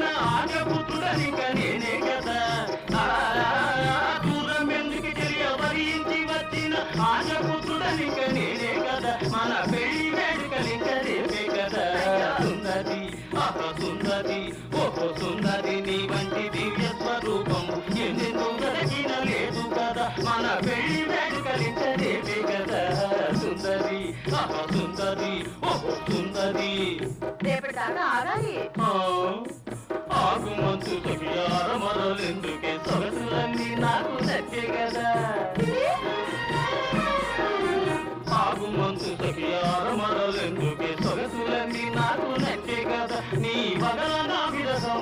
వచ్చిన ఆర్యపుత్రుడనిక నేనే కదా దూరం ఎందుకు తెలియవరించి వచ్చిన ఆర్యపుత్రుడనిక నేనే కదా మన పెళ్లి వేడుకలిక రేపే కదా సుందరి సుందరి ఓహో సుందరి నీ వంటి దివ్య స్వరూపం ఎందుకు దొరికిన లేదు కదా మన పెళ్లి వేడుకలిక రేపే కదా సుందరి సుందరి ఓహో సుందరి రేపటి దాకా ఆగాలి. ఆగుమంచు సఖియార మరలెందుకే సొగసులన్నీ నాకు నచ్చే కదా ఆగుమంచు సఖియార మరలెందుకే సొగసులన్నీ నాకు నచ్చే కదా నీ వగల నా విరసం